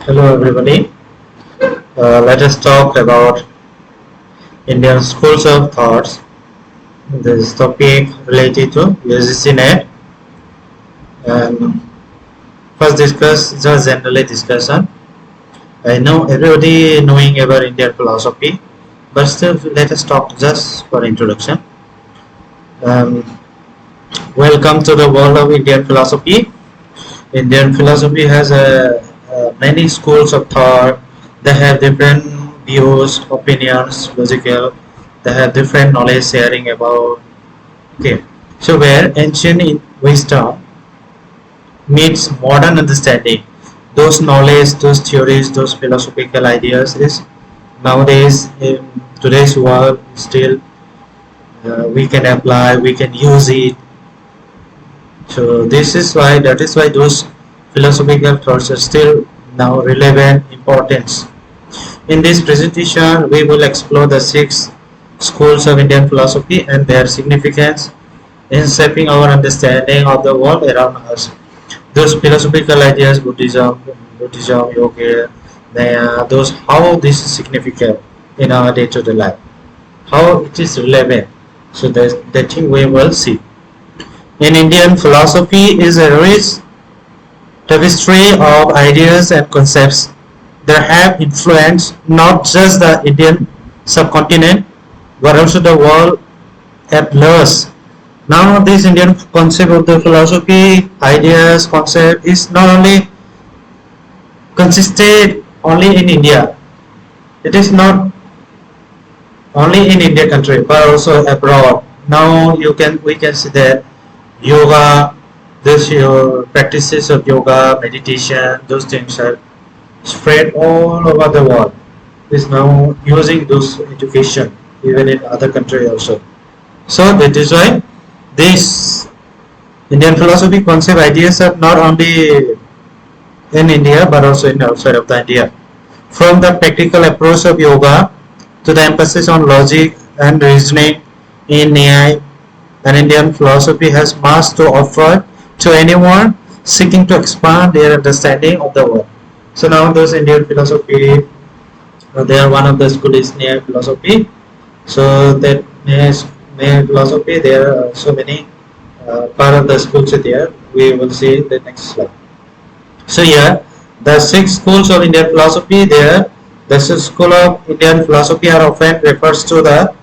Hello everybody. Let us talk about Indian schools of thoughts. This topic related to Ugc Net. And first discuss just generally discussion. I know everybody knowing about Indian philosophy, but still let us talk just for introduction. Um, Welcome to the world of Indian philosophy. Indian philosophy has many schools of thought. They have different views, opinions, logical. They have different knowledge sharing about. Okay, so where ancient wisdom meets modern understanding, those knowledge, those theories, those philosophical ideas is nowadays in today's world still we can apply, we can use it. So this is why that is why those philosophical thoughts are still now relevant importance. In this presentation, we will explore the 6 schools of Indian philosophy and their significance in shaping our understanding of the world around us. Those philosophical ideas, Buddhism, Yoga, those how this is significant in our day-to-day life, how it is relevant. So that's the thing we will see. In Indian philosophy is a rich tapestry of ideas and concepts that have influenced not just the Indian subcontinent but also the world at large. Now this Indian concept of the philosophy, ideas, concept is not only consisted only in India. It is not only in India country but also abroad. Now we can see that yoga, this your practices of yoga, meditation, those things are spread all over the world. Is now using those education even in other countries also. So that is why this Indian philosophy concept ideas are not only in India but also in outside of the India. From the practical approach of yoga to the emphasis on logic and reasoning in AI, an Indian philosophy has much to offer to anyone seeking to expand their understanding of the world. So now those Indian philosophy, they are one of the school is near philosophy. So that near philosophy, there are so many part of the schools there. We will see the next slide. So here, the 6 schools of Indian philosophy there. The school of Indian philosophy are often refers to the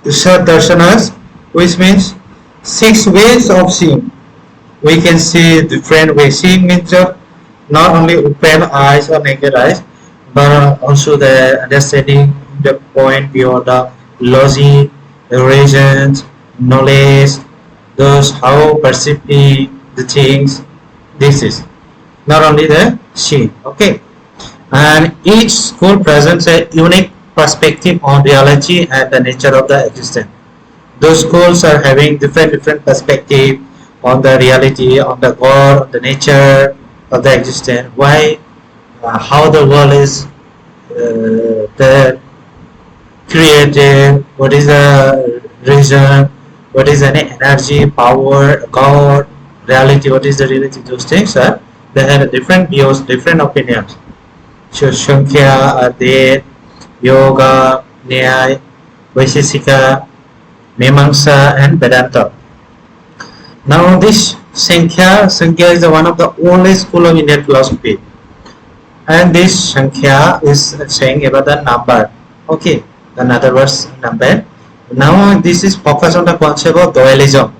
Darshanas, which means 6 ways of seeing. We can see different ways. Seeing means not only open eyes or naked eyes, but also the understanding the point beyond the logic, the reasons, knowledge, those how perceiving the things. This is not only the seeing. Okay, and each school presents a unique perspective on reality and the nature of the existence. Those schools are having different perspective on the reality, on the God, on the nature of the existence. Why, how the world is the created, what is the reason, what is any energy, power, God, reality, what is the reality. Those things are they have different views, different opinions. So Sankhya are there, Yoga, Nyaya, Vaisheshika, Mimamsa and Vedanta. Now this Sankhya is one of the oldest school of Indian philosophy, and this Sankhya is saying about the number. Okay, another verse number. Now this is focused on the concept of dualism,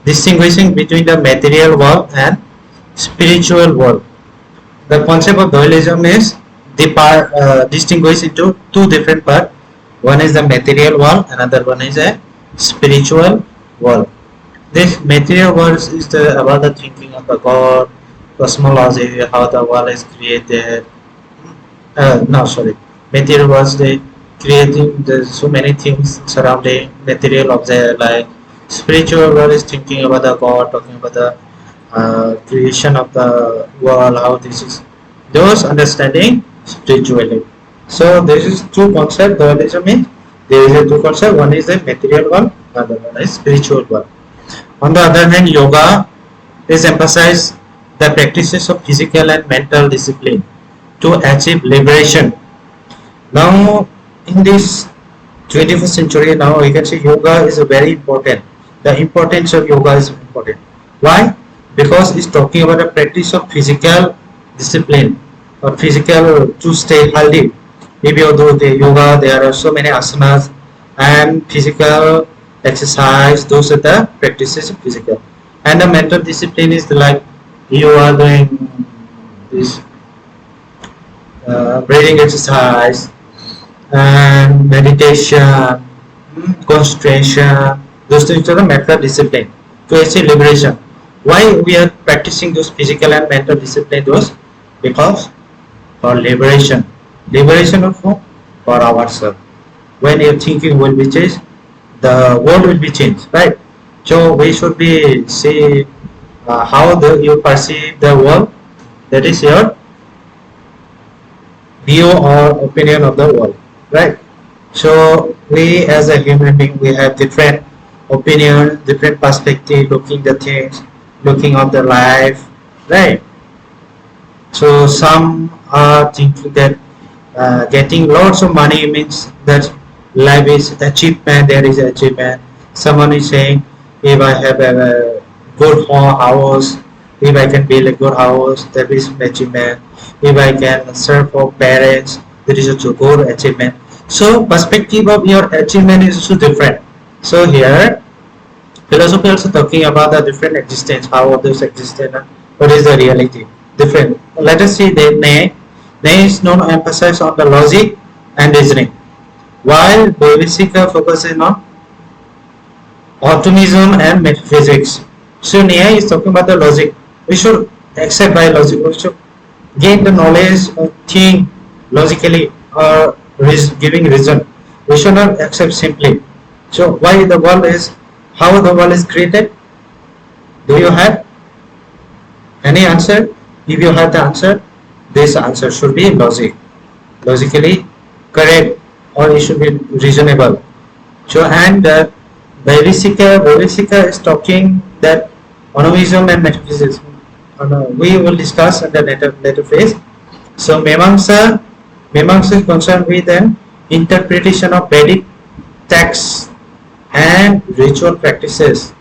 distinguishing between the material world and spiritual world. The concept of dualism is distinguished into 2 different parts. One is the material world, another one is a spiritual world. This material world is about the thinking of the God, cosmology, how the world is created. No, sorry. Material world is creating so many things surrounding material object. Like spiritual world is thinking about the God, talking about the creation of the world, how this is. Those understanding spiritually. So this is 2 concepts. Dualism means there is a 2 concepts. One is the material world, another one is spiritual world. On the other hand, yoga is emphasized the practices of physical and mental discipline to achieve liberation. Now, in this 21st century, now you can say yoga is a very important. The importance of yoga is important. Why? Because it's talking about the practice of physical discipline or physical to stay healthy. If you do the yoga, there are so many asanas and physical exercise. Those are the practices of physical. And the mental discipline is like you are doing this breathing exercise and meditation, concentration. Those things are the mental discipline to achieve liberation. Why we are practicing those physical and mental discipline? Those because for liberation. Liberation of whom? For ourselves. When your thinking will be changed, the world will be changed, right? So we should be see how you perceive the world. That is your view or opinion of the world, right? So we as a human being, we have different opinion, different perspective, looking the things, looking of the life, right? So some are thinking that getting lots of money means that life is achievement, there is achievement. Someone is saying if I have a good house, if I can build a good house, that is achievement. If I can serve for parents, that is also good achievement. So perspective of your achievement is also different. So here philosophy also talking about the different existence, how others exist and what is the reality. Different. Let us see the Ne. Ne is known to emphasize on the logic and reasoning, while Bhavishika focuses on optimism and metaphysics. So Nia is talking about the logic. We should accept by logic. We should gain the knowledge or think logically or giving reason. We should not accept simply. So why the world is, how the world is created? Do you have any answer? If you have the answer, this answer should be logically correct, or it should be reasonable. So and Bhavishika is talking that monoism and metaphysics. We will discuss in the later phase. So Mimamsa is concerned with an interpretation of Vedic texts and ritual practices.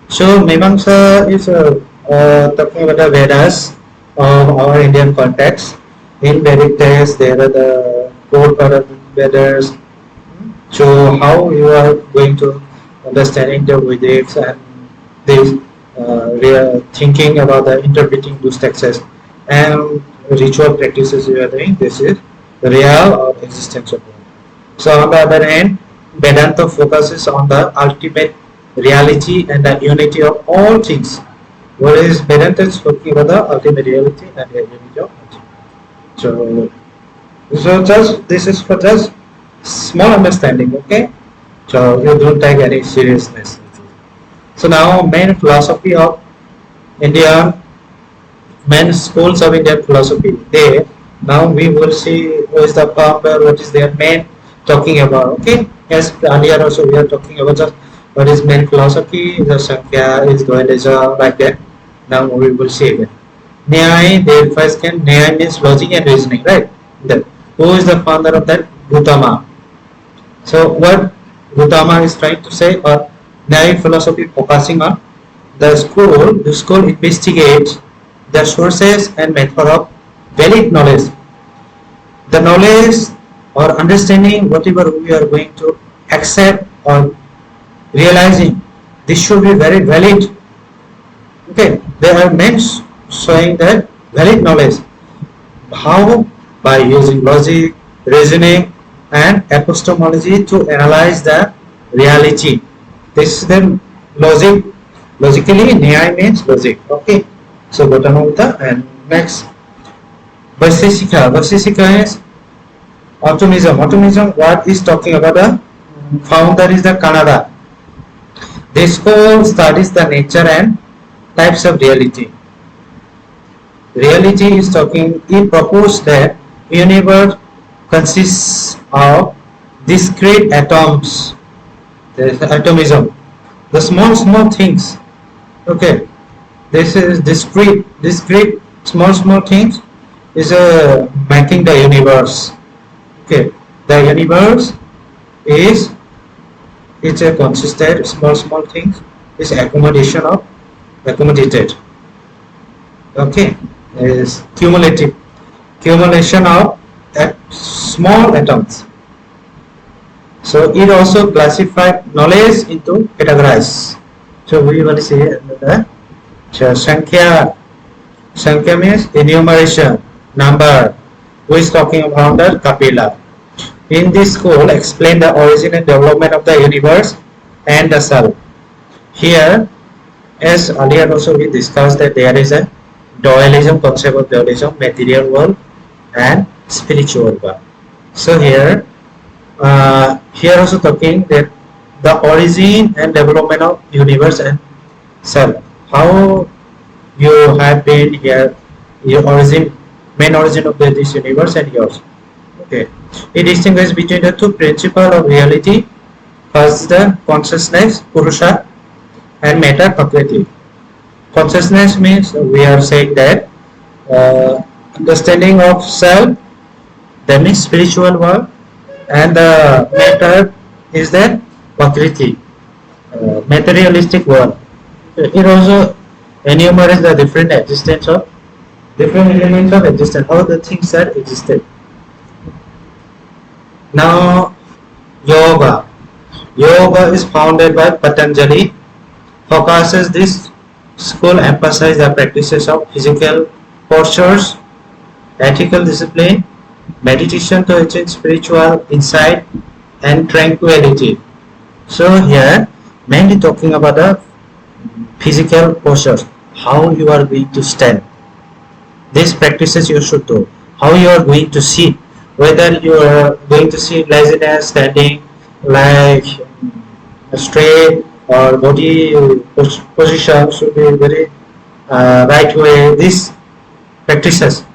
So Mimamsa is talking about the Vedas of our Indian context. In Vedic texts, there are the four part of Vedas. So how you are going to understanding the Vedics and this thinking about the interpreting those texts and ritual practices you are doing. This is the real or existence of God. So on the other hand, Vedanta focuses on the ultimate reality and the unity of all things, whereas Vedanta is talking about the ultimate reality and the unity of all things. So just this is for just small understanding, okay? So you don't take any seriousness. So now main philosophy of India, main schools of Indian philosophy. They now we will see who is the founder, what is their main talking about. Okay, as earlier also we are talking about just what is main philosophy, the Sankhya is Dualism, like that. Now we will see again. Nyaya, they first can Nyaya means logic and reasoning, right? Then who is the founder of that? Gautama. So what Gautama is trying to say, or Nyaya philosophy focusing on the school investigates the sources and method of valid knowledge. The knowledge or understanding whatever we are going to accept or realizing, this should be very valid. Okay, there are men showing that valid knowledge. How? By using logic, reasoning and epistemology to analyze the reality. This is the logic. Logically, Nyaya means logic. Okay. So Gautama and next Vaiseshika is optimism. Optimism, what is talking about? The founder is the Kannada. This school studies the nature and types of reality. Reality is talking, he proposed that universe consists of discrete atoms. There is atomism. The small things. Okay. This is discrete, small things is making the universe. Okay, the universe is it's a consistent small things is accommodated. Okay, is accumulation of small atoms. So it also classified knowledge into categories. So we will see the Sankhya. Sankhya means enumeration, number. Who is talking about the Kapila? In this school, explain the origin and development of the universe and the self. Here, as earlier also we discussed that there is a dualism, concept of dualism, material world and spiritual world. So here also talking that the origin and development of universe and self. How you have been here, your origin, main origin of this universe and yours. Okay. It distinguishes between the two principles of reality. First, the consciousness, Purusha, and matter, Prakriti. Consciousness means we are saying that understanding of self, that means spiritual world, and the matter is that Prakriti, materialistic world. It also enumerates the different existence of different elements of existence, how the things are existed. Now, yoga. Yoga is founded by Patanjali. Focuses this school emphasizes the practices of physical postures, ethical discipline, meditation to achieve spiritual insight, and tranquility. So here, mainly talking about the physical postures, how you are going to stand. These practices you should do. How you are going to sit, whether you are going to sit laziness, standing like straight or body position should be very right way. These practices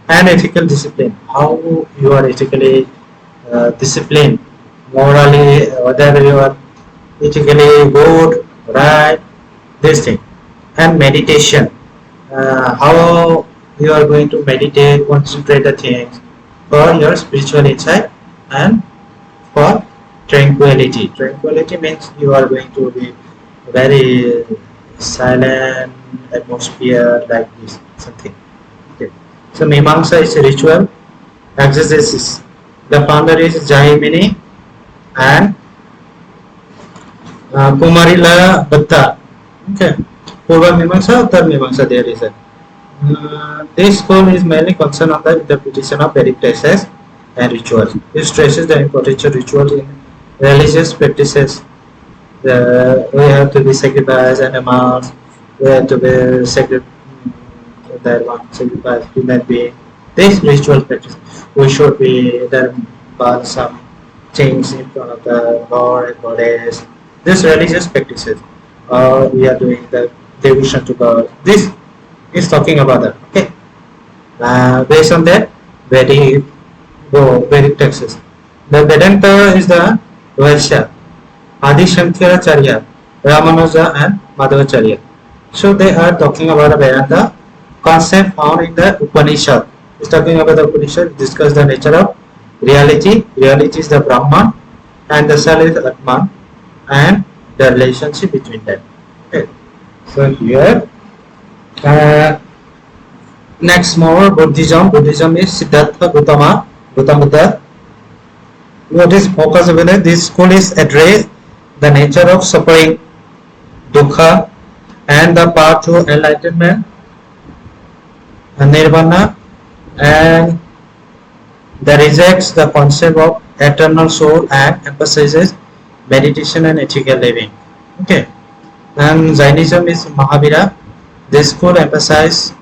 and ethical discipline, how you are ethically disciplined, morally, whether you are ethically good, right, this thing. And meditation, how you are going to meditate, concentrate the things for your spiritual insight and for tranquility. Tranquility means you are going to be very silent atmosphere like this, something. Okay. So Mimamsa is a ritual exercises. The founder is Jaimini and Kumarila Bhatta. Okay. Purva Mimamsa, Uttar Mimamsa there is a. This school is mainly concerned on the interpretation of Vedic texts and rituals. It stresses the importance of rituals in religious practices. We have to be sacrifice animals, we have to be sacrifice human being. This ritual practice, we should be then burn some things in front of the God and goddess. This religious practices, we are doing the devotion to God. This is talking about that. Okay. Based on that, Vedic texts. The Vedanta is the Vaishya, Adi Shankaracharya, Ramanuja and Madhvacharya. So they are talking about a Vedanta concept found in the Upanishad. It's talking about the Upanishad, discuss the nature of reality. Reality is the Brahman and the self is Atman and the relationship between them. Okay. So here, next more Buddhism. Buddhism is Siddhartha Gautama Buddha. What is focus over there? This school is address the nature of suffering, dukkha, and the path to enlightenment, nirvana, and that rejects the concept of eternal soul and emphasizes meditation and ethical living. Okay. And Jainism is Mahavira. This school emphasizes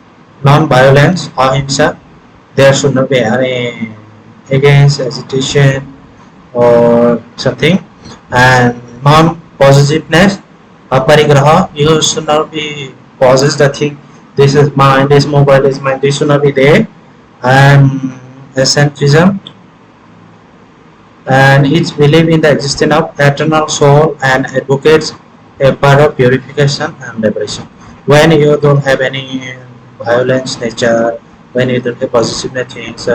non-violence, ahimsa. There should not be any against agitation or something, and non-possessiveness, aparigraha. You should not be possessed the thing. This is mine, this mobile is mine. This should not be there. And essentialism, and its belief in the existence of eternal soul and advocates a path of purification and liberation. when you don't have any violence nature, when you don't have positive things,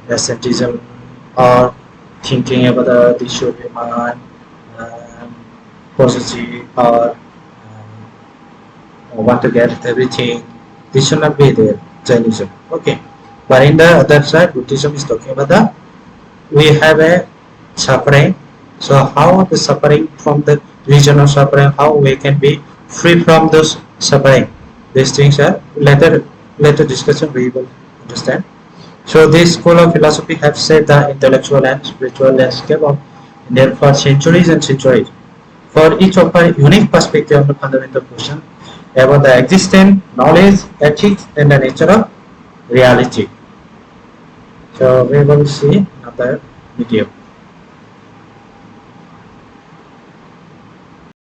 asceticism or thinking about the should be mind, um, positive or want to get everything, this should not be there, Jainism. Okay. But in the other side, Buddhism is talking about the we have a suffering. So how the suffering from the region of suffering, how we can be free from those suffering. These things are later discussion we will understand. So this school of philosophy have shaped the intellectual and spiritual landscape of India for centuries and centuries. For each of a unique perspective on the fundamental question about the existence, knowledge, ethics, and the nature of reality. So we will see another video.